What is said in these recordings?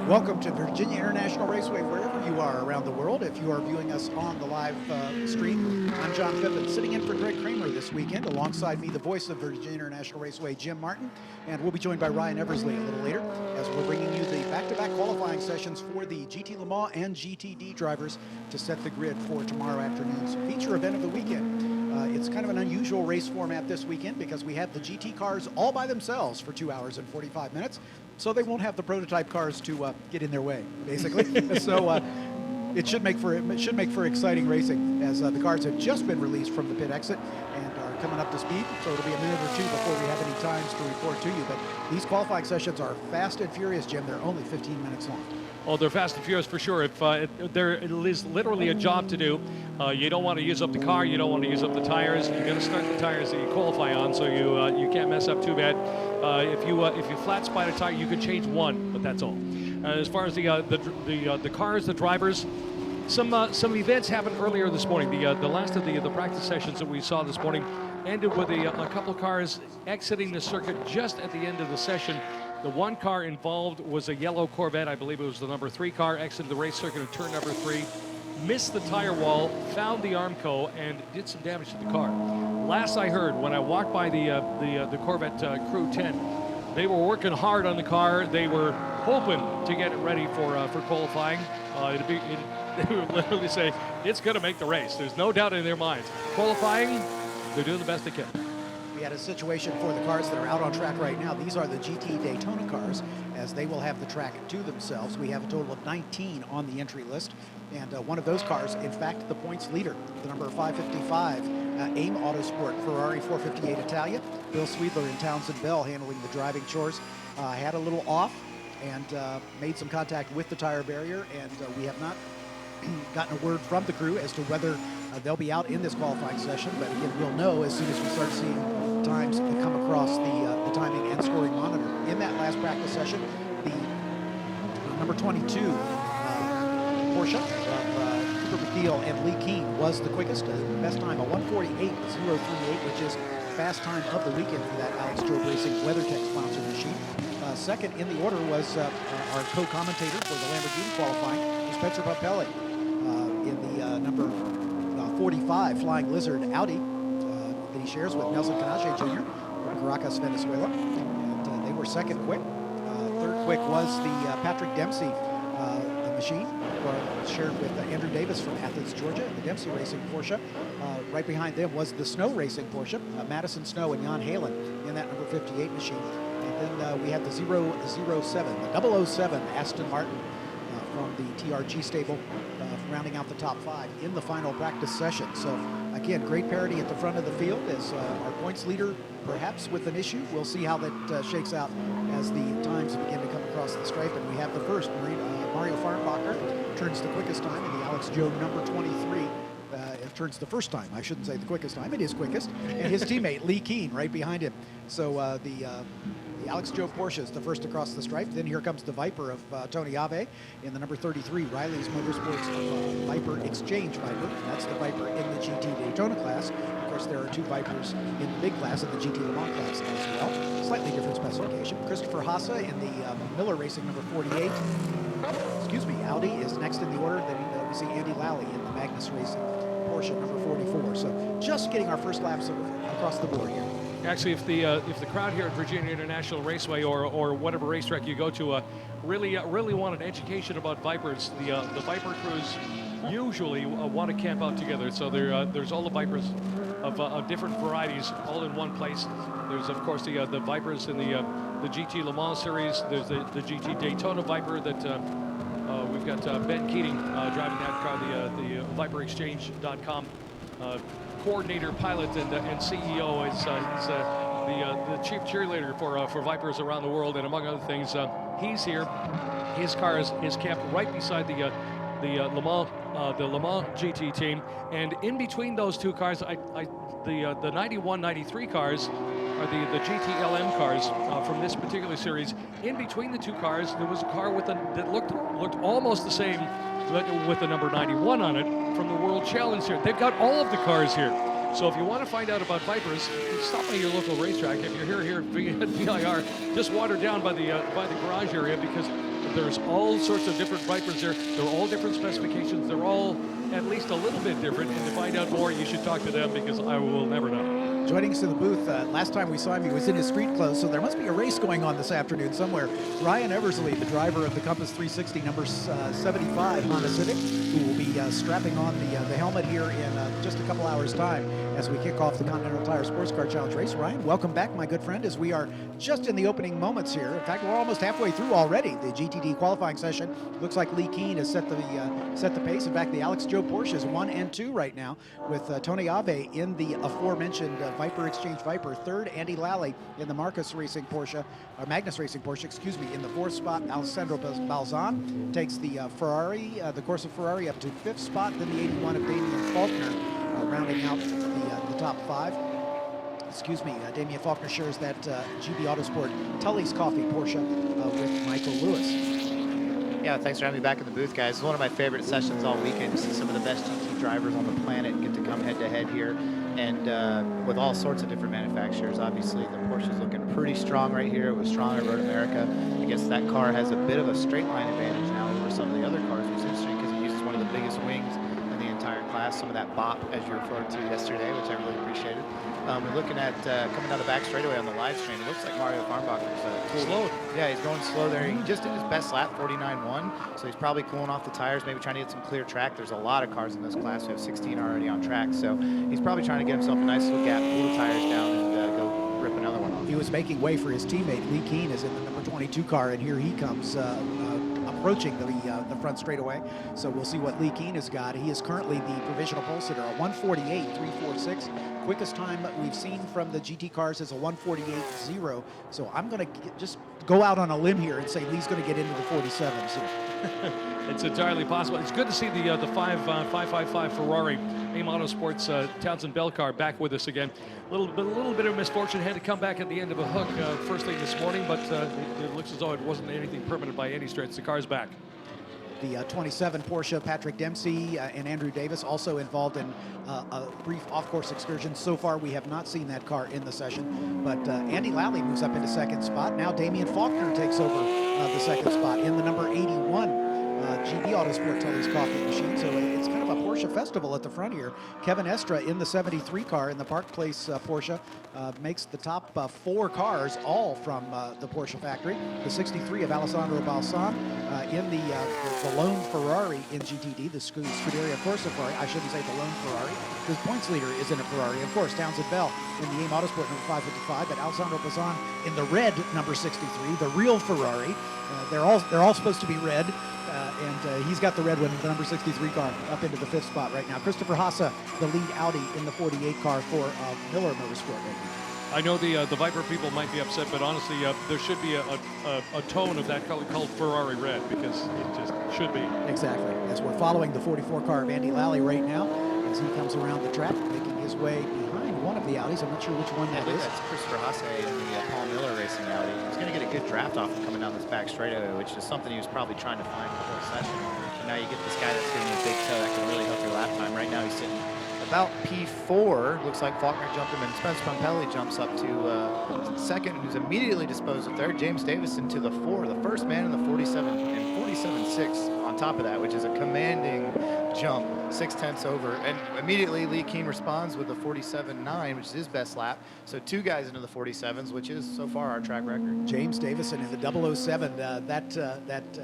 Welcome to Virginia International Raceway, wherever you are around the world. If you are viewing us on the live stream, I'm John Pippin, sitting in for Greg Kramer this weekend. Alongside me, the voice of Virginia International Raceway, Jim Martin. And we'll be joined by Ryan Eversley a little later as we're bringing you the back-to-back qualifying sessions for the GT Le Mans and GTD drivers to set the grid for tomorrow afternoon's feature event of the weekend. It's kind of an unusual race format this weekend because we have the GT cars all by themselves for 2 hours and 45 minutes. So they won't have the prototype cars to get in their way, basically. So it should make for exciting racing, as the cars have just been released from the pit exit and are coming up to speed. So it'll be a minute or two before we have any times to report to you. But these qualifying sessions are fast and furious, Jim. They're only 15 minutes long. Oh, they're fast and furious for sure. If there is literally a job to do, you don't want to use up the car, you don't want to use up the tires. You're going to start the tires that you qualify on, so you can't mess up too bad. If you flat spot a tire, you can change one, but that's all. As far as the cars, the drivers, some events happened earlier this morning. The last of the practice sessions that we saw this morning ended with a couple of cars exiting the circuit just at the end of the session. The one car involved was a yellow Corvette. I believe it was the number 3 car, exited the race circuit at turn number 3, missed the tire wall, found the Armco, and did some damage to the car. Last I heard, when I walked by the Corvette Crew 10, they were working hard on the car. They were hoping to get it ready for qualifying. They would literally say, it's going to make the race. There's no doubt in their minds. Qualifying, they're doing the best they can. We had a situation for the cars that are out on track right now. These are the GT Daytona cars, as they will have the track to themselves. We have a total of 19 on the entry list, and one of those cars, in fact, the points leader, the number 555, AIM Autosport Ferrari 458 Italia. Bill Sweedler and Townsend Bell handling the driving chores. Had a little off and made some contact with the tire barrier, and we have not gotten a word from the crew as to whether they'll be out in this qualifying session, but again, we'll know as soon as we start seeing times come across the timing and scoring monitor. In that last practice session, the number 22 Porsche of Cooper McNeil and Lee Keene was the quickest. Best time, a 1:48.038, which is fast time of the weekend for that Alex Job Racing WeatherTech sponsored machine. Second in the order was our co-commentator for the Lamborghini qualifying, was Spencer Papelli in the number 45 Flying Lizard Audi that he shares with Nelson Canache Jr. from Caracas, Venezuela. And they were second quick. Third quick was the Patrick Dempsey machine, shared with Andrew Davis from Athens, Georgia, the Dempsey Racing Porsche. Right behind them was the Snow Racing Porsche, Madison Snow and Jan Halen in that number 58 machine. And then we had the 007 Aston Martin from the TRG stable, rounding out the top 5 in the final practice session. So again, great parity at the front of the field as our points leader, perhaps with an issue. We'll see how that shakes out as the times begin to come across the stripe. And we have the first, Mario Farnbacher turns the quickest time in the Alex Job number 23. It turns the first time, I shouldn't say the quickest time, it is quickest. And his teammate, Lee Keene, right behind him. So the Alex Job Porsche is the first across the stripe. Then here comes the Viper of Tony Ave in the number 33, Riley's Motorsports Viper Exchange Viper. That's the Viper in the GT Daytona class. Of course, there are 2 Vipers in the big class and the GT Le Mans class as well. Slightly different specification. Christopher Haase in the Miller Racing number 48. Audi is next in the order. Then we see Andy Lally in the Magnus Racing Porsche number 44. So just getting our first laps across the board here. Actually, if the crowd here at Virginia International Raceway or whatever racetrack you go to really want an education about Vipers, the Viper crews usually want to camp out together. So there's all the Vipers of different varieties all in one place. There's of course the Vipers in the GT Le Mans series. There's the GT Daytona Viper that we've got Ben Keating driving that car, the ViperExchange.com. Coordinator, pilot, and CEO. He's the chief cheerleader for Vipers around the world, and among other things, he's here. His car is camped right beside the Le Mans GT team, and in between those 2 cars, the 91, 93 cars are the GTLM cars from this particular series. In between the 2 cars, there was a car that looked almost the same, with the number 91 on it from the World Challenge here. They've got all of the cars here. So if you want to find out about Vipers, stop by your local racetrack. If you're here at VIR, just wander down by the garage area, because There's all sorts of different Vipers there. They're all different specifications. They're all at least a little bit different. And to find out more, you should talk to them because I will never know. Joining us in the booth, last time we saw him, he was in his street clothes, so there must be a race going on this afternoon somewhere. Ryan Eversley, the driver of the Compass 360, number 75 Honda Civic, who will be strapping on the helmet here in just a couple hours' time as we kick off the Continental Tire Sports Car Challenge race. Ryan, welcome back, my good friend, as we are just in the opening moments here. In fact, we're almost halfway through already the GTD qualifying session. Looks like Lee Keane has set the pace. In fact, the Alex Joe Porsche is 1 and 2 right now, with Tony Ave in the aforementioned Viper Exchange Viper, third. Andy Lally in the Magnus Racing Porsche, excuse me, in the 4th spot. Alessandro Balzan takes the Ferrari, the Corsa Ferrari, up to 5th spot. Then the 81 of Damian Faulkner rounding out the top 5. Excuse me, Damian Faulkner shares that GB Autosport Tully's Coffee Porsche with Michael Lewis. Yeah, thanks for having me back in the booth, guys. It's one of my favorite sessions all weekend to see some of the best GT drivers on the planet get to come head-to-head here, and with all sorts of different manufacturers. Obviously, the Porsche's looking pretty strong right here. It was strong at Road America. I guess that car has a bit of a straight line advantage now over some of the other cars, which is interesting because it uses one of the biggest wings in the entire class. Some of that bop, as you referred to yesterday, which I really appreciated. We're looking at coming down the back straightaway on the live stream. It looks like Mario Farnbacher's Slow. Yeah, he's going slow there. He just did his best lap, 49.1, so he's probably cooling off the tires, maybe trying to get some clear track. There's a lot of cars in this class. We have 16 already on track, so he's probably trying to get himself a nice little gap, pull the tires down, and go rip another one off. He was making way for his teammate. Lee Keane is in the number 22 car, and here he comes approaching the front straightaway. So we'll see what Lee Keane has got. He is currently the provisional pole sitter, a 1:48.346. Quickest time we've seen from the GT cars is a 1:48.0. So I'm going to just go out on a limb here and say Lee's going to get into the 47s here. It's entirely possible. It's good to see the 555 Ferrari AIM Autosports Townsend Bell car back with us again. A little bit of misfortune, had to come back at the end of a hook first thing this morning, but it looks as though it wasn't anything permanent by any stretch. The car's back. The 27 Porsche, Patrick Dempsey and Andrew Davis also involved in a brief off-course excursion. So far, we have not seen that car in the session, but Andy Lally moves up into 2nd spot. Now Damian Faulkner takes over the 2nd spot in the number 81 GB Autosport Tully's Coffee Machine. So it's kind of a Porsche festival at the front here. Kevin Estra in the 73 car in the Park Place Porsche makes the top 4 cars, all from the Porsche factory. The 63 of Alessandro Balzan in the lone Ferrari in GTD, the Scuderia Corsa Ferrari. I shouldn't say the lone Ferrari, because points leader is in a Ferrari. Of course, Townsend Bell in the AIM Autosport number 555, but Alessandro Balzan in the red number 63, the real Ferrari. They're all supposed to be red. And he's got the red one, the number 63 car, up into the 5th spot right now. Christopher Haase, the lead Audi in the 48 car for Miller Motorsport right now. I know the Viper people might be upset, but honestly, there should be a tone of that color called Ferrari red, because it just should be. Exactly. As we're following the 44 car of Andy Lally right now, as he comes around the track, making his way behind one of the Audis. I'm not sure which one that is. That's Christopher Haase in the Paul Miller Racing Audi. He's going to get a good draft off him coming down this back straightaway, which is something he was probably trying to find the whole session. And now you get this guy that's giving you a big toe that can really help your lap time. Right now he's sitting about P4. Looks like Faulkner jumped him, and Spencer Pompelli jumps up to second, who's immediately disposed of third. James Davison to the 4, the first man in the 47 and 47.6 on top of that, which is a commanding jump, 0.6 over. And immediately Lee Keane responds with the 47.9, which is his best lap. So 2 guys into the 47s, which is so far our track record. James Davison in the 007. That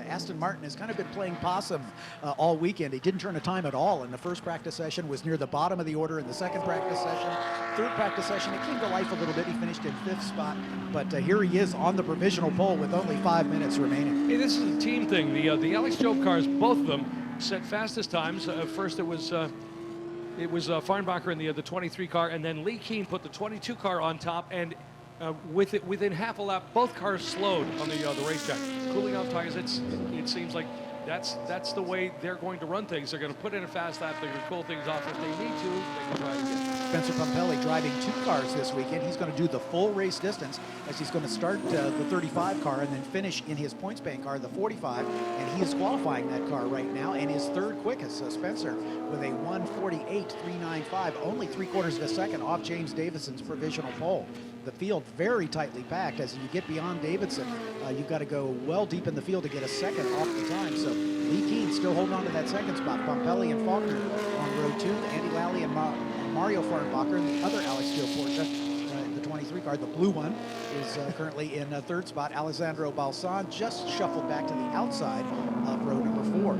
Aston Martin has kind of been playing possum all weekend. He didn't turn a time at all in the first practice session, was near the bottom of the order in the second practice session. Third practice session, it came to life a little bit. He finished in 5th spot, but here he is on the provisional pole with only 5 minutes remaining. Hey, this is a team thing. The Alex Job cars, both of them, set fastest times. First it was Farnbacher in the 23 car, and then Lee Keane put the 22 car on top, and within half a lap, both cars slowed on the racetrack. Cooling off tires, it seems like that's the way they're going to run things. They're going to put in a fast lap, they're going to cool things off. If they need to, they can try again. Spencer Pompelli driving 2 cars this weekend. He's going to do the full race distance, as he's going to start the 35 car and then finish in his points paying car, the 45, and he is qualifying that car right now, and his 3rd quickest. So Spencer with a 1:48.395, only 3/4 of a second off James Davison's provisional pole. the field very tightly packed. As you get beyond Davidson, you've got to go well deep in the field to get a second off the time. So Lee Keen still holding on to that second spot. Pompelli and Faulkner on row 2. Andy Lally and Mario Farnbacher, and the other Alex Gil Porsche, the 23 car, the blue one, is currently in third spot. Alessandro Balsan just shuffled back to the outside of row number 4.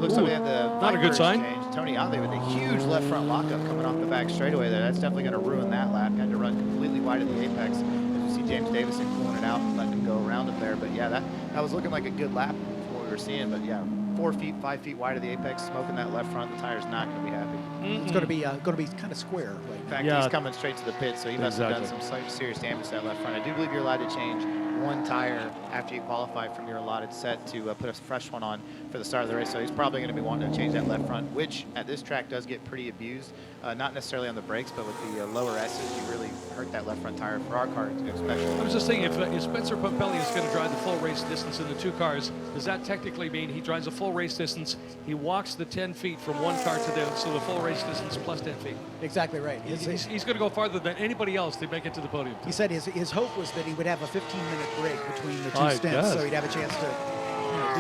Looks like we have the not a good Vipers sign. change. Tony Ave with a huge left front lockup coming off the back straightaway there. That's definitely going to ruin that lap. Had to run completely wide of the apex. As you see James Davison pulling it out and letting him go around him there. But yeah, that was looking like a good lap for what we were seeing. But yeah, 4 feet, 5 feet wide of the apex, smoking that left front. The tire's not going to be happy. It's going to be kind of square right In now. fact, Yeah. he's coming straight to the pit, so he must have done some serious damage to that left front. I do believe you're allowed to change one tire after you qualify from your allotted set to put a fresh one on for the start of the race. So he's probably going to be wanting to change that left front, which at this track does get pretty abused. Not necessarily on the brakes, but with the lower S's, you really hurt that left front tire for our car especially. I was just thinking, if Spencer Pompelli is going to drive the full race distance in the 2 cars, does that technically mean he drives a full race distance, he walks the 10 feet from one car to the other, so the full race distance plus 10 feet? Exactly right. He's going to go farther than anybody else to make it to the podium. He said his hope was that he would have a 15-minute break between the 2 I stints, guess. so he'd have a chance to do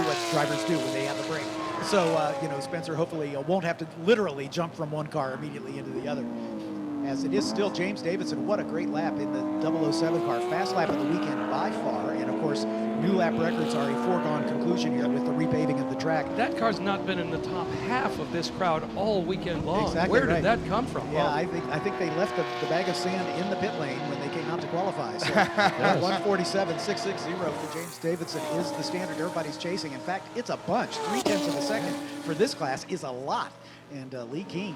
what drivers do when they have a break. So, Spencer hopefully won't have to literally jump from one car immediately into the other. As it is still James Davison, what a great lap in the 007 car. Fast lap of the weekend by far. And, of course, new lap records are a foregone conclusion here with the repaving of the track. That car's not been in the top half of this crowd all weekend long. Exactly Where right. did that come from? Yeah, Well, I think they left the bag of sand in the pit lane when they came out to qualify. So 147.660 for James Davidson is the standard everybody's chasing. In fact, it's a bunch. 0.3 of a second for this class is a lot. And Lee Keen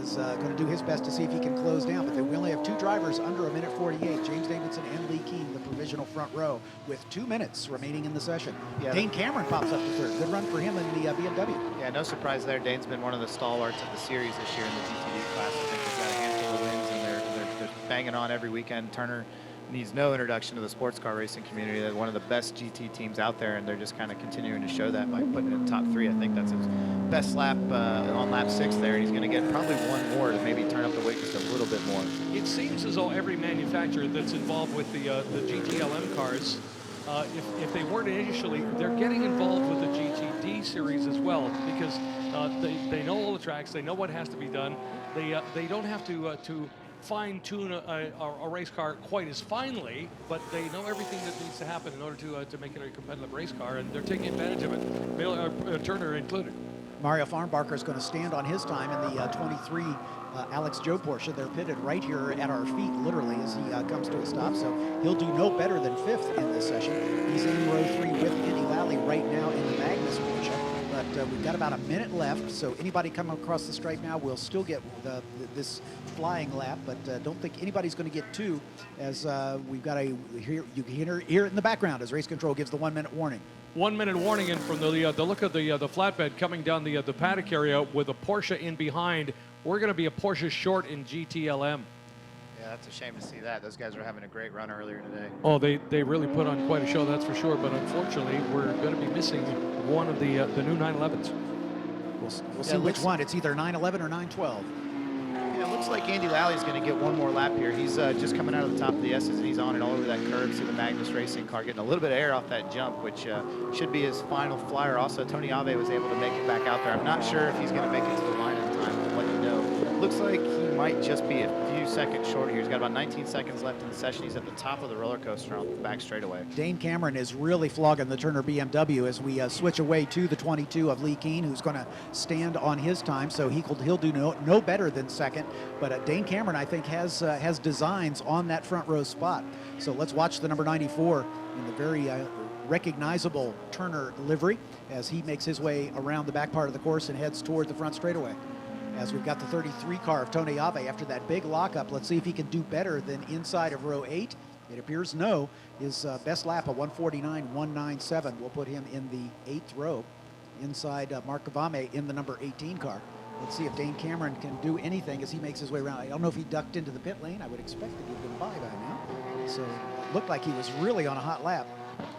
is going to do his best to see if he can close down. But we only have 2 drivers under 1:48. James Davidson and Lee Keen, the provisional front row, with 2 minutes remaining in the session. Yeah, Dane Cameron pops up to third. Good run for him in the BMW. Yeah, no surprise there. Dane's been one of the stalwarts of the series this year in the GTD class. I think they've got a handful of wins, and they're banging on every weekend. Turner needs no introduction to the sports car racing community. They're one of the best GT teams out there, and they're just kind of continuing to show that by putting it in top 3. I think that's his best lap on lap 6 there, and he's going to get probably one more to maybe turn up the weight just a little bit more. it seems as though every manufacturer that's involved with the GTLM cars, if they weren't initially, they're getting involved with the GTD series as well, because they know all the tracks, they know what has to be done. They don't have to fine-tune a race car quite as finely, but they know everything that needs to happen in order to make it a competitive race car, and they're taking advantage of it, Turner included. Mario Farnbacher is going to stand on his time in the 23 Alex Joe Porsche. They're pitted right here at our feet, literally, as he comes to a stop. So he'll do no better than 5th in this session. He's in row 3 with Andy Lally right now in the Magnus Porsche. But we've got about a minute left, so anybody coming across the stripe now will still get this flying lap, but don't think anybody's going to get 2, as we've got you can hear it in the background as race control gives the 1-minute warning. 1 minute warning, and from the look of the flatbed coming down the paddock area with a Porsche in behind, we're going to be a Porsche short in GTLM. Yeah, that's a shame to see that. Those guys were having a great run earlier today. Oh, they really put on quite a show, that's for sure. But unfortunately, we're going to be missing one of the new 911s. We'll see which one. It's either 911 or 912. Yeah, it looks like Andy Lally's going to get one more lap here. He's just coming out of the top of the S's, and he's on it all over that curve. See the Magnus Racing car getting a little bit of air off that jump, which should be his final flyer. Also, Tony Ave was able to make it back out there. I'm not sure if he's going to make it to the line in time. We'll let you know. Looks like he might just be a few seconds short here. He's got about 19 seconds left in the session. He's at the top of the roller coaster on the back straightaway. Dane Cameron is really flogging the Turner BMW as we switch away to the 22 of Lee Keen, who's going to stand on his time, so he'll do no better than 2nd. But Dane Cameron, I think, has designs on that front row spot. So let's watch the number 94 in the very recognizable Turner livery as he makes his way around the back part of the course and heads toward the front straightaway. As we've got the 33 car of Tony Ave after that big lockup. Let's see if he can do better than inside of row 8. It appears no. His best lap of 149.197 will put him in the 8th row inside Mark Cavame in the number 18 car. Let's see if Dane Cameron can do anything as he makes his way around. I don't know if he ducked into the pit lane. I would expect that he'd been by now. So it looked like he was really on a hot lap.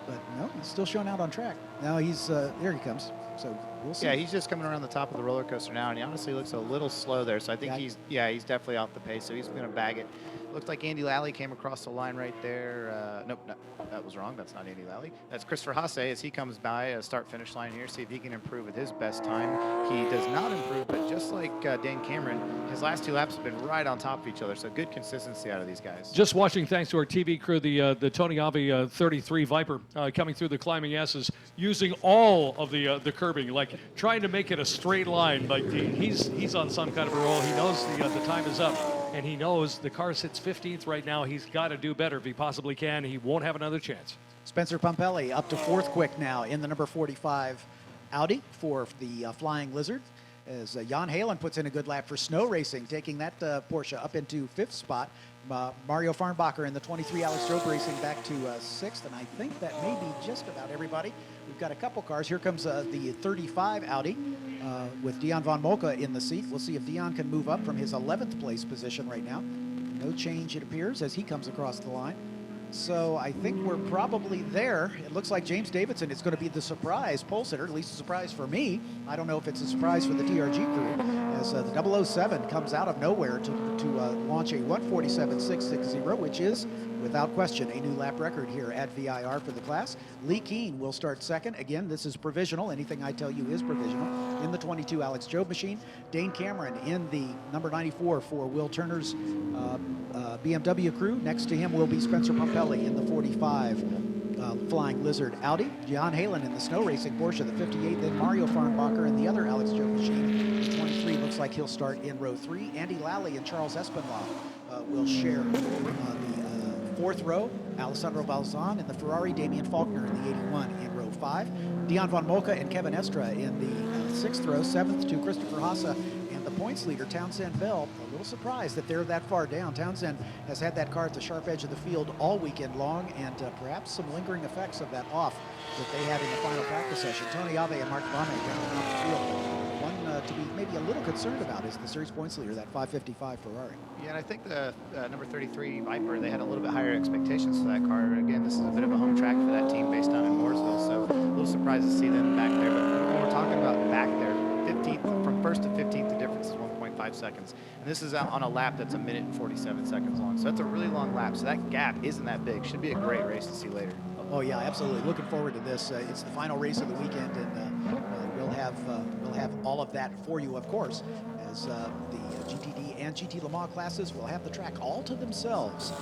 But no, he's still showing out on track. Now he's, there he comes. So we'll see. Yeah, he's just coming around the top of the roller coaster now, and he honestly looks a little slow there. So I think he's definitely off the pace. So he's going to bag it. Looks like Andy Lally came across the line right there. Nope, no, that was wrong. That's not Andy Lally. That's Christopher Haase as he comes by a start-finish line here. See if he can improve with his best time. He does not improve, but just like Dane Cameron, his last 2 laps have been right on top of each other. So good consistency out of these guys. Just watching, thanks to our TV crew, the Tony Avi 33 Viper coming through the climbing S's, using all of the curbing, like trying to make it a straight line. Like he's on some kind of a roll. He knows the time is up, and he knows the car sits 15th right now. He's got to do better if he possibly can. He won't have another chance. Spencer Pumpelly up to 4th quick now in the number 45 Audi for the Flying Lizard, as Jan Halen puts in a good lap for snow racing, taking that Porsche up into 5th spot. Mario Farnbacher in the 23 Alex Strobe Racing back to 6th, and I think that may be just about everybody. We've got a couple cars. Here comes the 35 Audi with Dion von Molke in the seat. We'll see if Dion can move up from his 11th place position right now. No change, it appears, as he comes across the line. So I think we're probably there. It looks like James Davidson is going to be the surprise pole sitter, at least a surprise for me. I don't know if it's a surprise for the TRG crew, as the 007 comes out of nowhere to launch a 1:47.660, which is, without question, a new lap record here at VIR for the class. Lee Keane will start 2nd. Again, this is provisional. Anything I tell you is provisional. In the 22 Alex Jobe machine. Dane Cameron in the number 94 for Will Turner's BMW crew. Next to him will be Spencer Pumpelly in the 45 Flying Lizard Audi. Jan Halen in the snow racing Porsche, the 58. Then Mario Farnbacher in the other Alex Jobe machine. The 23 looks like he'll start in row 3. Andy Lally and Charles Espinlaw will share the 4th row. Alessandro Balzan in the Ferrari. Damian Faulkner in the 81 in row 5. Dion von Molke and Kevin Estra in the 6th row. 7th to Christopher Haase. The points leader, Townsend Bell, a little surprised that they're that far down. Townsend has had that car at the sharp edge of the field all weekend long, and perhaps some lingering effects of that off that they had in the final practice session. Tony Ave and Mark Bonnet rounding off the field. One to be maybe a little concerned about is the series points leader, that 555 Ferrari. Yeah, and I think the number 33 Viper, they had a little bit higher expectations for that car. Again, this is a bit of a home track for that team based down in Mooresville, so a little surprised to see them back there. But when we're talking about back there, 15th, from 1st to 15th, the difference is 1.5 seconds. And this is on a lap that's 1 minute and 47 seconds long. So that's a really long lap. So that gap isn't that big. Should be a great race to see later. Oh yeah, absolutely. Looking forward to this. It's the final race of the weekend, and we'll have all of that for you, of course, as the GTD and GT Le Mans classes will have the track all to themselves.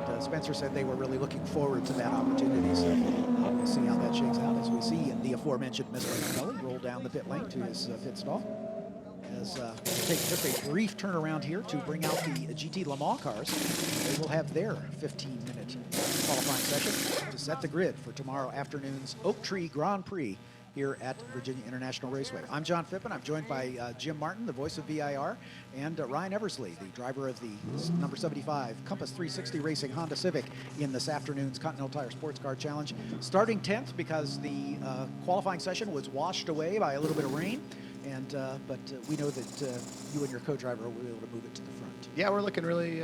And Spencer said they were really looking forward to that opportunity. So we'll see how that shakes out as we see the aforementioned Mr. Kelly roll down the pit lane to his pit stall. As we'll take just a brief turnaround here to bring out the GT Le Mans cars. They will have their 15-minute qualifying session to set the grid for tomorrow afternoon's Oak Tree Grand Prix here at Virginia International Raceway. I'm John Phippen. I'm joined by Jim Martin, the voice of VIR, and Ryan Eversley, the driver of the number 75 Compass 360 Racing Honda Civic in this afternoon's Continental Tire Sports Car Challenge. Starting 10th because the qualifying session was washed away by a little bit of rain. And but we know that you and your co-driver will be able to move it to the front. Yeah, we're looking really,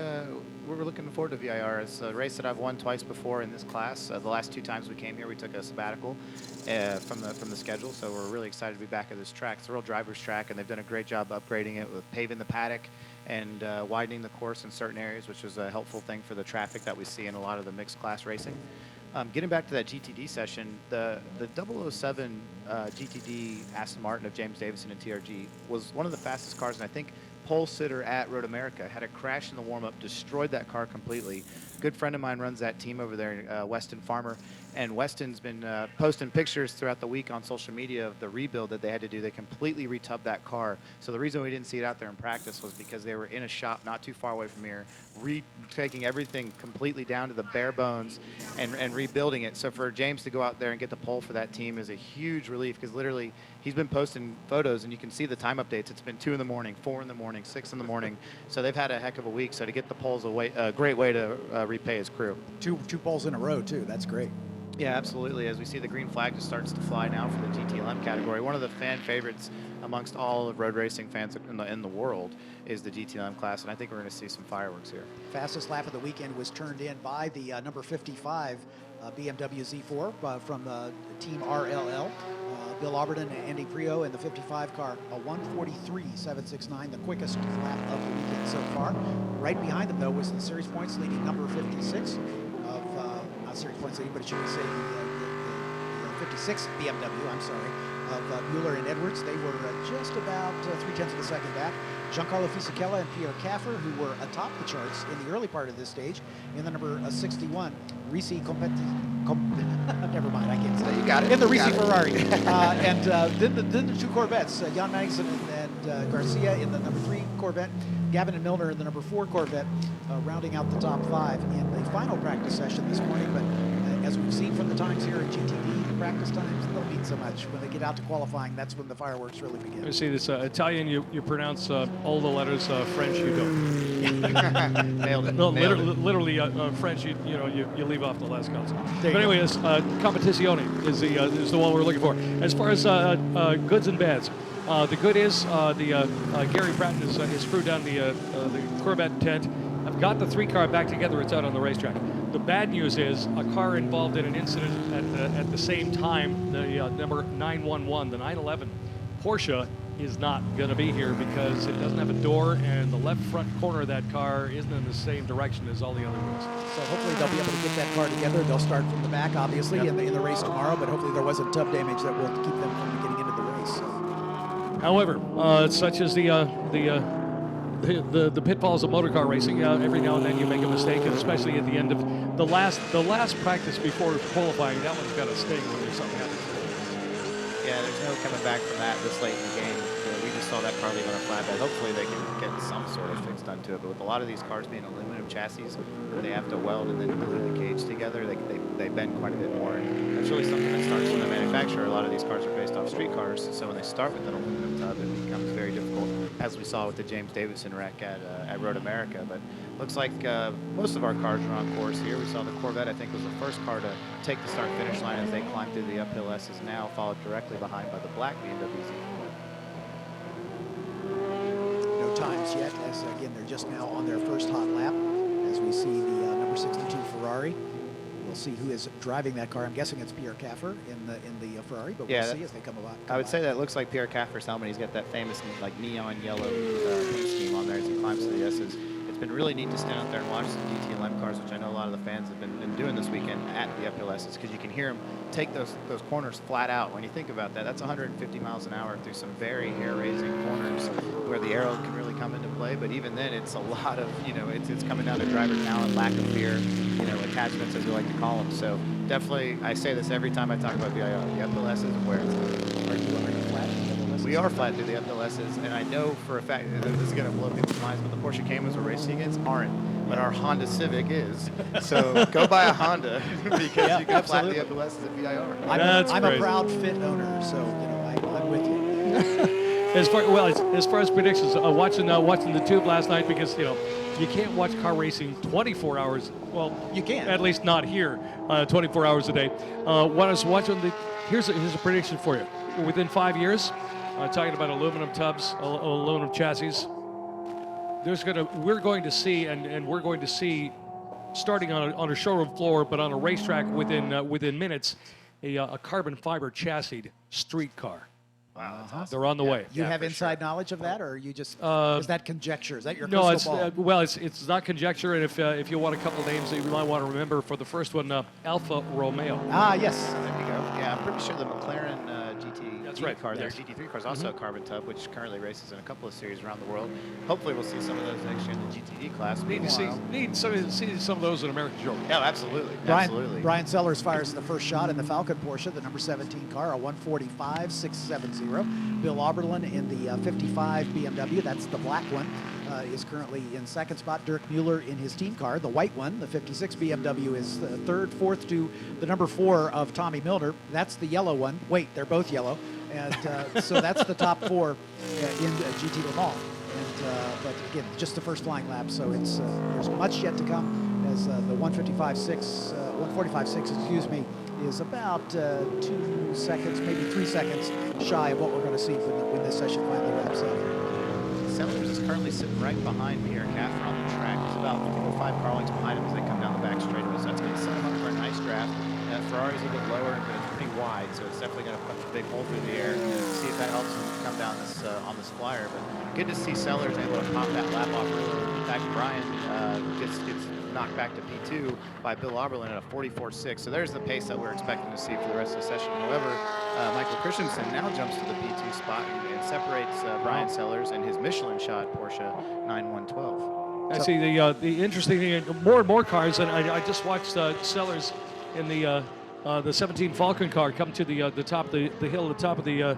we're looking forward to VIR. It's a race that I've won twice before in this class. The last 2 times we came here, we took a sabbatical from the schedule. So we're really excited to be back at this track. It's a real driver's track, and they've done a great job upgrading it with paving the paddock and widening the course in certain areas, which is a helpful thing for the traffic that we see in a lot of the mixed class racing. Getting back to that GTD session, the 007 GTD Aston Martin of James Davison and TRG was one of the fastest cars, and I think pole sitter at Road America had a crash in the warm-up, destroyed that car completely. Good friend of mine runs that team over there, Weston Farmer, and Weston's been posting pictures throughout the week on social media of the rebuild that they had to do. They completely retubbed that car. So the reason we didn't see it out there in practice was because they were in a shop not too far away from here, taking everything completely down to the bare bones and rebuilding it. So for James to go out there and get the pole for that team is a huge relief, because literally he's been posting photos and you can see the time updates. It's been 2 in the morning, 4 in the morning, 6 in the morning. So they've had a heck of a week. So to get the pole's a great way to repay his crew. Two poles in a row too. That's great. Yeah, absolutely. As we see, the green flag just starts to fly now for the GTLM category. One of the fan favorites amongst all of road racing fans in the world is the GTLM class, and I think we're going to see some fireworks here. Fastest lap of the weekend was turned in by the number 55 BMW Z4 from Team RLL. Bill Auberton and Andy Prix in the 55 car, a 1:43.769, the quickest lap of the weekend so far. Right behind them, though, was the series points leading number 56 of, not series points leading, but it should say the 56 BMW, I'm sorry, of Mueller and Edwards. They were just about 3/10 of a second back. Giancarlo Fisichella and Pierre Caffer, who were atop the charts in the early part of this stage, in the number 61, Risi never mind, I can't say. You got it. In the You Risi got it. Ferrari. And then the two Corvettes, Jan Magnussen and Garcia in the number 3 Corvette, Gavin and Milner in the number 4 Corvette, rounding out the top 5 in the final practice session this morning. But as we've seen from the times here at GTD, the practice times don't mean so much. When they get out to qualifying, that's when the fireworks really begin. I see this Italian, you pronounce all the letters, French you don't. Nailed it. No, Nailed it. literally French, you leave off the last consonant. There But you go. anyways, Competizione is the one we're looking for. As far as goods and bads, the good is Gary Bratton has screwed down the Corvette tent. I've got the 3 car back together. It's out on the racetrack. The bad news is a car involved in an incident at the same time. The number 911, the 911 Porsche, is not going to be here because it doesn't have a door, and the left front corner of that car isn't in the same direction as all the other ones. So hopefully they'll be able to get that car together. They'll start from the back, obviously, in the race tomorrow, but hopefully there wasn't tub damage that will keep them from getting into the race. However, such as the pitfalls of motor car racing, every now and then you make a mistake, and especially at the end of the last practice before qualifying, that one's got to sting when there's something happens. Yeah, there's no coming back from that this late in the game. We just saw that car leave on a flatbed. Hopefully they can get some sort of fix done to it. But with a lot of these cars being aluminum chassis, where they have to weld and then glue the cage together, they bend quite a bit more. And that's really something that starts from the manufacturer. A lot of these cars are based off street cars, so when they start with an aluminum tub, it becomes very difficult, as we saw with the James Davidson wreck at Road America. But looks like most of our cars are on course here. We saw the Corvette, I think, was the first car to take the start-finish line as they climbed through the uphill S's now, followed directly behind by the black BMW Z4. No times yet, as again, they're just now on their first hot lap. As we see the number 62 Ferrari. We'll see who is driving that car. I'm guessing it's Pierre Caffer in the Ferrari, but we'll see as they come about. I would say that looks like Pierre Caffer's helmet. He's got that famous like neon yellow paint scheme on there as he climbs to the S's. It's been really neat to stand out there and watch some GTLM cars, which I know a lot of the fans have been doing this weekend at the uphill S's, because you can hear them take those corners flat out. When you think about that, that's 150 miles an hour through some very hair-raising corners where the aero can really come into play. But even then, it's a lot of, it's coming down to driver talent, lack of fear, attachments, as we like to call them. So definitely, I say this every time I talk about VIR, the uphill S's and where it's Are you flat? We are flat through the uphill S's, and I know for a fact that this is going to blow people's minds, but the Porsche Caymans we're racing against aren't. But our Honda Civic is. So go buy a Honda because you can flatten the uphill S's at VIR. I'm a proud Fit owner, so I'm with you. As far as predictions, watching the tube last night, because you can't watch car racing 24 hours. Well, you can. At least not here, 24 hours a day. When I was watching here's a prediction for you. Within 5 years, talking about aluminum tubs, aluminum chassis, we're going to see, starting on a showroom floor, but on a racetrack within minutes, a carbon fiber chassis street car. Wow, that's awesome. They're on the way. You have inside knowledge of that, or are you just is that conjecture? Is that your crystal ball? It's not conjecture, and if you want a couple names that you might want to remember for the first one, Alfa Romeo. Ah, yes. There you go. Yeah, I'm pretty sure the McLaren GT car, their yes. GT3 car is also a carbon tub, which currently races in a couple of series around the world. Hopefully, we'll see some of those next year in the GTD class. Need to see some of those in American Joe. Yeah, absolutely. Brian Sellers fires the first shot in the Falcon Porsche, the number 17 car, a 1:45.670. Bill Auberlin in the 55 BMW, that's the black one, is currently in second spot. Dirk Mueller in his team car, the white one, the 56 BMW, is third. Fourth to the number 4 of Tommy Milner. That's the yellow one. Wait, they're both yellow. And so that's the top 4 in GT Le Mans. But again, just the first flying lap, so there's much yet to come, as the 1:45.6, excuse me, is about 2 seconds, maybe 3 seconds shy of what we're going to see when this session finally wraps up. Sellers is currently sitting right behind Pierre Caffer on the track. He's about 4 or 5 car lengths behind him as they come down the back straightaway. So that's going to set him up for a nice draft. Ferrari's a little bit lower, but it's pretty wide, so it's definitely going to punch a big hole through the air. See if that helps him come down this on this flyer. But good to see Sellers able to pop that lap off early. In fact, Brian gets knocked back to P2 by Bill Auberlen at a 44.6. So there's the pace that we're expecting to see for the rest of the session. However, Michael Christensen now jumps to the P2 spot and separates Brian Sellers and his Michelin shot Porsche 9112. I see the interesting thing, more and more cars, and I just watched Sellers in the 17 Falcon car come to the top of the hill, the top of the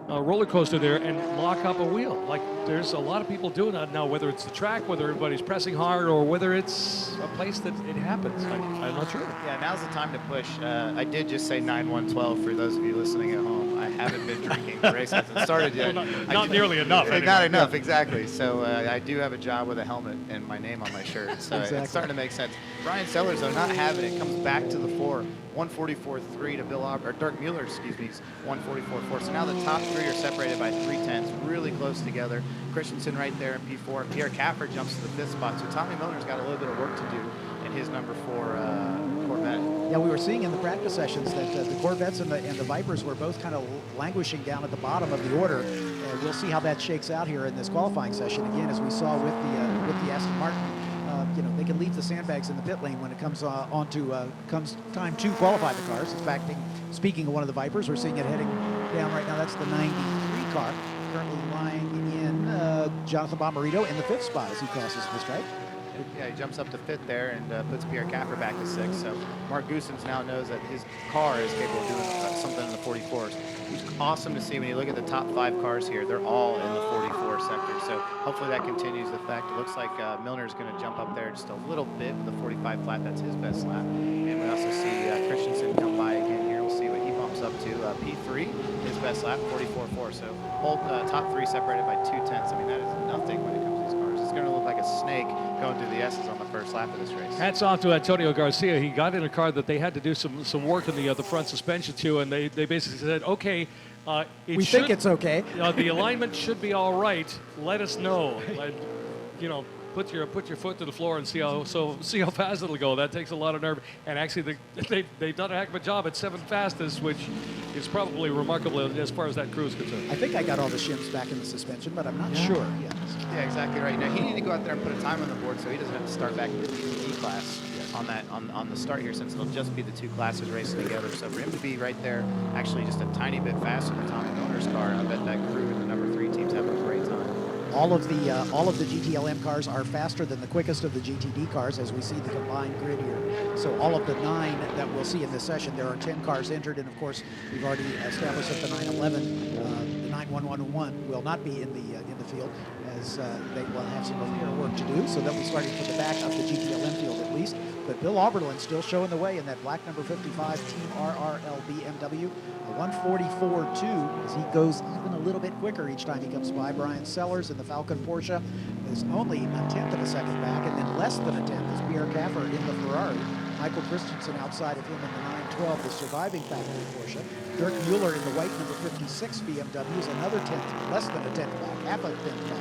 roller coaster there, and lock up a wheel. Like, there's a lot of people doing that now, whether it's the track, whether everybody's pressing hard, or whether it's a place that it happens. I'm not sure. Yeah, now's the time to push. I did just say 9112 for those of you listening at home. I haven't been drinking. The race hasn't started yet. Well, not nearly enough. Anyway. Not enough, exactly. So I do have a job with a helmet and my name on my shirt. So Exactly. It's starting to make sense. Brian Sellers, though, not having it, comes back to the fore. 144.3 to Dirk Mueller, excuse me, 144.4. So now the top three are separated by 3/10, really close together. Christensen right there in P4. Pierre Caffer jumps to the 5th spot. So Tommy Milner's got a little bit of work to do in his number 4 Corvette. Yeah, we were seeing in the practice sessions that the Corvettes and the Vipers were both kind of languishing down at the bottom of the order. We'll see how that shakes out here in this qualifying session. Again, as we saw with the Aston Martin, they can leave the sandbags in the pit lane when it comes comes time to qualify the cars. In fact, speaking of one of the Vipers, we're seeing it heading down right now. That's the 93 car, currently lying in Jonathan Bomarito in the 5th spot as he crosses the stripe. Yeah, he jumps up to 5th there and puts Pierre Caffer back to 6th. So Mark Goossens now knows that his car is capable of doing something in the 44s. It's awesome to see when you look at the top 5 cars here. They're all in the 44 sector. So hopefully that continues. The fact it looks like Milner's going to jump up there just a little bit with the 45 flat. That's his best lap. And we also see Christensen come by again here. We'll see what he bumps up to. P3, his best lap, 44.4. So both top 3 separated by 2/10. I mean, that is nothing when it comes to these cars. It's going to look like a snake going through the S's on the first lap of this race. Hats off to Antonio Garcia. He got in a car that they had to do some work in the front suspension to, and they basically said, okay, We think it's okay. The alignment should be all right. Let us know. Put your foot to the floor and see how fast it'll go. That takes a lot of nerve. And actually, they've done a heck of a job at 7 fastest, which is probably remarkable as far as that crew is concerned. I think I got all the shims back in the suspension, but I'm not sure. Yeah, exactly right. Now he needed to go out there and put a time on the board so he doesn't have to start back in the GTD class on the start here, since it'll just be the 2 classes racing together. So for him to be right there, actually just a tiny bit faster than Tommy Milner's car, I bet that crew and the number 3 teams having a great time. All of the GTLM cars are faster than the quickest of the GTD cars, as we see the combined grid here. So all of the 9 that we'll see in this session, there are 10 cars entered, and of course we've already established that the 911, the 911 will not be in the field, as they will have some repair work to do. So they'll be starting from the back of the GTLM field at least. But Bill Auberlen still showing the way in that black number 55 Team RRL BMW, a 144.2, as he goes even a little bit quicker each time he comes by. Brian Sellers in the Falcon Porsche is only a 1/10 of a second back, and then less than a 1/10 is Pierre Caffer in the Ferrari. Michael Christensen outside of him in the 912, the surviving factory Porsche. Dirk Mueller in the white number 56 BMW is another 1/10, less than a 1/10 back, half a 1/10 back.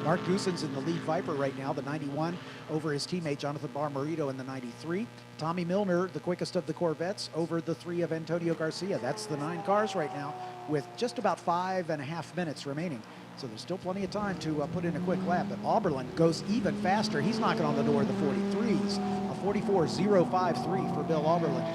Mark Goossens in the lead Viper right now, the 91, over his teammate Jonathan Bomarito in the 93. Tommy Milner, the quickest of the Corvettes, over the 3 of Antonio Garcia. That's the 9 cars right now, with just about 5.5 minutes remaining. So there's still plenty of time to put in a quick lap. But Auberlen goes even faster. He's knocking on the door of the 43s, a 44.053 for Bill Auberlen.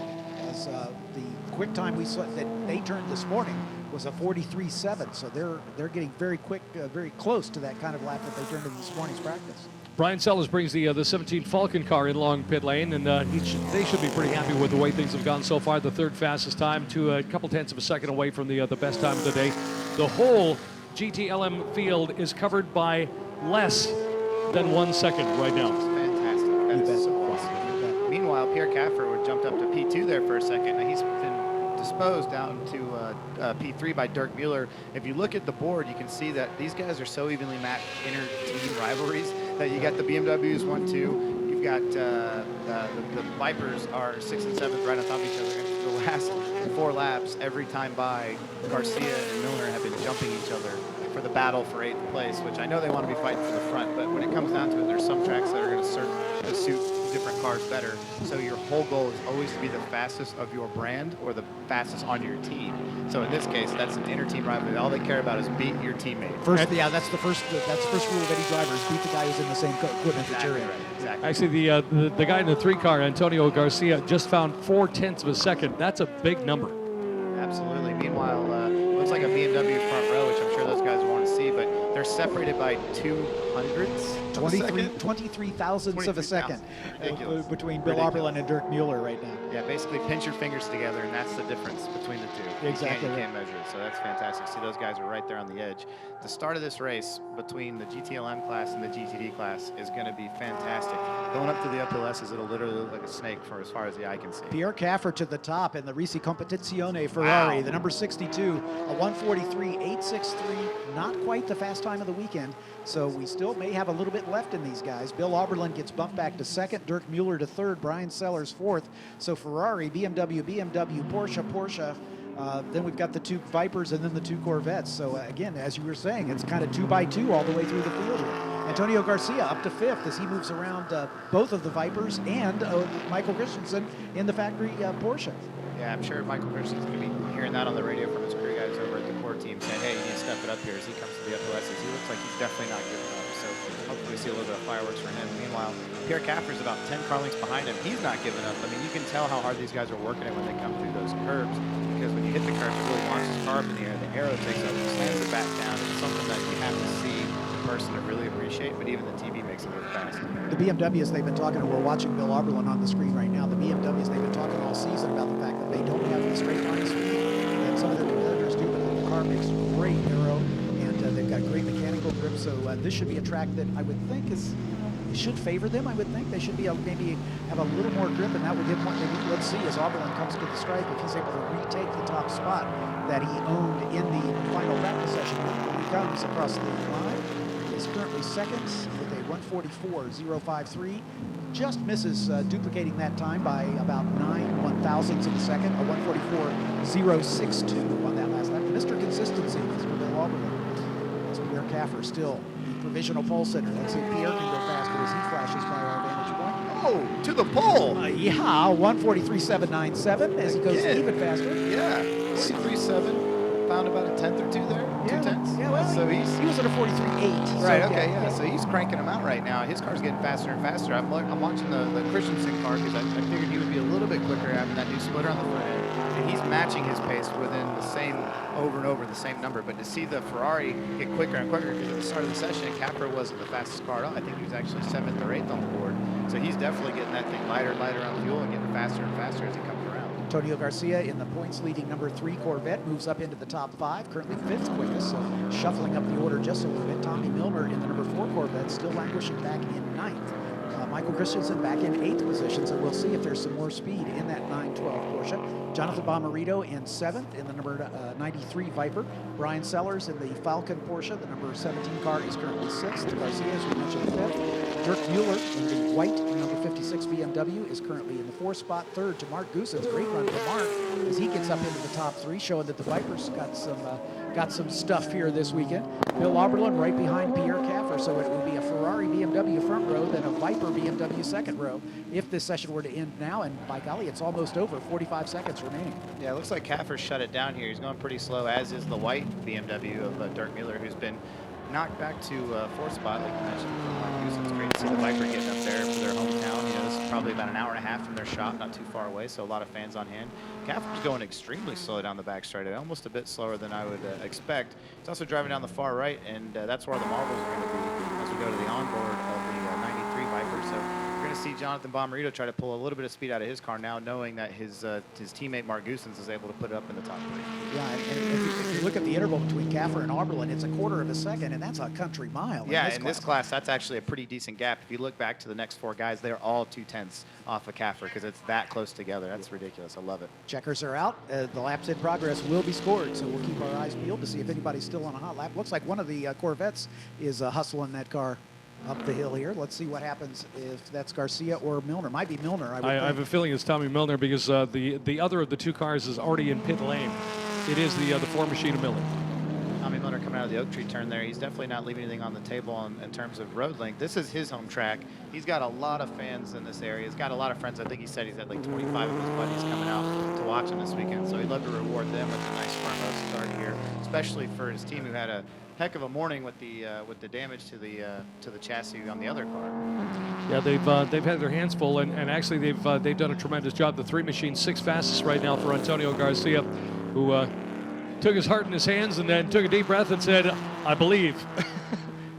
As the quick time we saw that they turned this morning was a 43.7, so they're getting very quick, very close to that kind of lap that they turned in this morning's practice. Brian Sellers brings the 17 Falcon car in long pit lane, and they should be pretty happy with the way things have gone so far. The 3rd fastest time, to a couple 10ths of a second away from the best time of the day. The whole GTLM field is covered by less than 1 second right now. It's fantastic. That's so awesome. Meanwhile, Pierre Caffer jumped up to P2 there for a second. Now he's been disposed down to P3 by Dirk Mueller. If you look at the board, you can see that these guys are so evenly matched inter-team rivalries that you got the BMWs 1-2, you've got the Vipers are 6th and 7th right on top of each other. And the last 4 laps, every time by, Garcia and Milner have been jumping each other for the battle for 8th place, which I know they want to be fighting for the front, but when it comes down to it, there's some tracks that are going to suit different cars better. So your whole goal is always to be the fastest of your brand or the fastest on your team. So in this case, that's an inter-team rivalry. All they care about is beat your teammate. Yeah, that's the first rule of any driver is beat the guy who's in the same equipment that you're in. Right. Exactly. Actually, the guy in the 3-car, Antonio Garcia, just found 0.4 of a second. That's a big number. Absolutely. Meanwhile, looks like a BMW front row, which I'm sure those guys want to see, but they're separated by 200ths. 23 thousandths of a second between Bill Auberlen and Dirk Mueller right now. Yeah, basically pinch your fingers together, and that's the difference between the two. Exactly. You can't measure it, so that's fantastic. See, those guys are right there on the edge. The start of this race between the GTLM class and the GTD class is going to be fantastic. Going up to the uphill S's, it'll literally look like a snake for as far as the eye can see. Pierre Caffer to the top in the Risi Competizione Ferrari, Wow. the number 62, a 1:43.863, not quite the fast time of the weekend, so we still may have a little bit left in these guys. Bill Auberlen gets bumped back to second, Dirk Mueller to third, Brian Sellers fourth. So Ferrari, BMW, Porsche. Then we've got the 2 Vipers and then the 2 Corvettes. So again, as you were saying, it's kind of 2 by 2 all the way through the field here. Antonio Garcia up to fifth as he moves around both of the Vipers and Michael Christensen in the factory Porsche. Yeah, I'm sure Michael Christensen's going to be hearing that on the radio from his crew guys over at the core team saying, hey, you need to step it up here as he comes to the uphill S's. He looks like he's definitely not giving up. So hopefully we see a little bit of fireworks for him. Meanwhile, Pierre Caffer's about 10 car lengths behind him. He's not giving up. I mean, you can tell how hard these guys are working it when they come through those curves, because when you hit the curve, it really launches the car up in the air. The arrow takes up, slams it back down. It's something that you have to see in person to really appreciate, but even the TV makes it look fast. The BMWs they've been talking, and we're watching Bill Auberlen on the screen right now, the BMWs they've been talking all season about the fact that they don't have the straight line speed that some of their competitors do, but the car makes great aero, and they've got great mechanical grip, so this should be a track that I would think should favor them. I would think they should be able to maybe have a little more grip, and that would give one. Maybe let's see as Auberlen comes to the stripe if he's able to retake the top spot that he owned in the final practice session. When he comes across the line, he's currently second with a 1:44.053. Just misses duplicating that time by about 9/1000ths of a second, a 1:44.062 on that last lap. Mr. Consistency for Bill Auberlen. As Pierre Caffer still the provisional pole sitter. Let's see if Pierre can go faster as he flashes by our vantage point. Oh, to the pole! Yeah, 1:43.797 as he goes even faster. Yeah, 43.7. Found about a tenth or two there. Yeah. 2/10. Yeah, well, so he was at a 43.8. Right, okay, yeah. So he's cranking them out right now. His car's getting faster and faster. I'm watching the Christensen car because I figured he would be a little bit quicker having that new splitter on the front end. And he's matching his pace within the same, over and over, the same number. But to see the Ferrari get quicker and quicker, because at the start of the session, Capra wasn't the fastest car at all. I think he was actually 7th or 8th on the board. So he's definitely getting that thing lighter and lighter on fuel and getting faster and faster as he comes around. Antonio Garcia in the points leading number 3 Corvette moves up into the top 5, currently 5th quickest, so shuffling up the order just a little bit. Tommy Milner in the number 4 Corvette still languishing back in 9th. Michael Christensen back in 8th position, so we'll see if there's some more speed in that 912 Porsche. Jonathan Bomarito in 7th in the number 93 Viper. Brian Sellers in the Falcon Porsche, the number 17 car, is currently 6th. Garcia, as we mentioned, 5th. Dirk Mueller in the white number 56 BMW is currently in the 4th spot. 3rd to Mark Goossens. Great run for Mark as he gets up into the top 3, showing that the Vipers got some stuff here this weekend. Bill Auberlen right behind Pierre Caffer, so it will be a Ferrari BMW front row, then a Viper BMW second row if this session were to end now, and by golly, it's almost over, 45 seconds remaining. Yeah, it looks like Caffer shut it down here. He's going pretty slow, as is the white BMW of Dirk Mueller, who's been knocked back to 4th spot, like you mentioned, from Mark Goossens. It's great to see the Viper getting up there for their hometown. You know, this is probably about an hour and a half from their shop, not too far away, so a lot of fans on hand. Caffer's going extremely slow down the back straightaway, almost a bit slower than I would expect. He's also driving down the far right, and that's where the marbles are going to be as we go to the onboard of the 93 Viper. So we're going to see Jonathan Bomarito try to pull a little bit of speed out of his car now, knowing that his teammate Mark Goossens is able to put it up in the top 3. Yeah, and if you look at the interval between Caffer and Auberlen, it's a 1/4 of a second, and that's a country mile. Yeah, in this class, that's actually a pretty decent gap. If you look back to the next 4 guys, they're all 2/10 off of Caffer because it's that close together. That's ridiculous. I love it. Checkers are out. The laps in progress will be scored, so we'll keep our eyes peeled to see if anybody's still on a hot lap. Looks like one of the Corvettes is hustling that car up the hill here. Let's see what happens if that's Garcia or Milner. Might be Milner, I have a feeling it's Tommy Milner because the other of the 2 cars is already in pit lane. It is the Ford machine of Miller. Tommy Milner coming out of the Oak Tree turn there. He's definitely not leaving anything on the table in terms of road length. This is his home track. He's got a lot of fans in this area. He's got a lot of friends. I think he said he's had like 25 of his buddies coming out to watch him this weekend. So he'd love to reward them with a nice front row start here, especially for his team who had a heck of a morning with the damage to the chassis on the other car. Yeah, they've had their hands full, and actually they've done a tremendous job. The 3 machine, 6th fastest right now for Antonio Garcia, who took his heart in his hands and then took a deep breath and said, "I believe."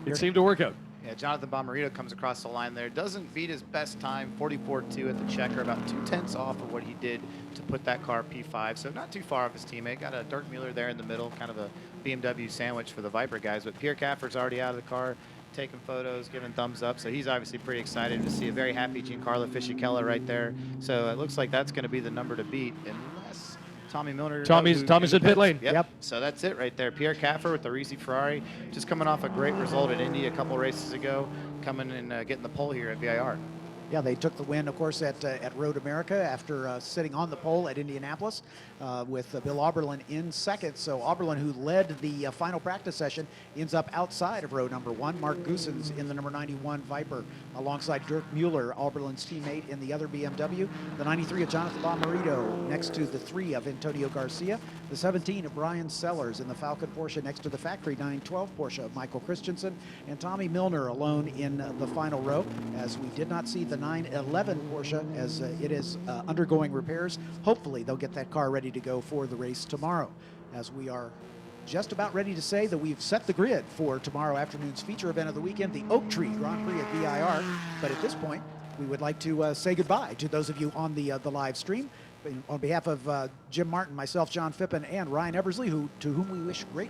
It seemed to work out. Yeah, Jonathan Bomarito comes across the line there. Doesn't beat his best time, 44.2 at the checker, about 2/10 off of what he did to put that car P5. So not too far off his teammate. Got a Dirk Mueller there in the middle, kind of a BMW sandwich for the Viper guys. But Pierre Caffer's already out of the car, taking photos, giving thumbs up. So he's obviously pretty excited to see a very happy Giancarlo Fisichella right there. So it looks like that's going to be the number to beat, unless Tommy Milner. Tommy's in pit lane. Yep. So that's it right there. Pierre Caffer with the Risi Ferrari, just coming off a great result at Indy a couple races ago, coming and getting the pole here at VIR. Yeah, they took the win, of course, at Road America after sitting on the pole at Indianapolis with Bill Auberlin in second. So Auberlin, who led the final practice session, ends up outside of row number 1. Mark Goossens in the number 91 Viper alongside Dirk Mueller, Auberlin's teammate in the other BMW. The 93 of Jonathan Bomarito next to the 3 of Antonio Garcia. The 17 of Brian Sellers in the Falcon Porsche next to the factory 912 Porsche of Michael Christensen. And Tommy Milner alone in the final row, as we did not see the 911 Porsche as it is undergoing repairs. Hopefully they'll get that car ready to go for the race tomorrow, as we are just about ready to say that we've set the grid for tomorrow afternoon's feature event of the weekend, the Oak Tree Grand Prix at VIR. But at this point, we would like to say goodbye to those of you on the live stream. On behalf of Jim Martin, myself, John Phippen, and Ryan Eversley, to whom we wish great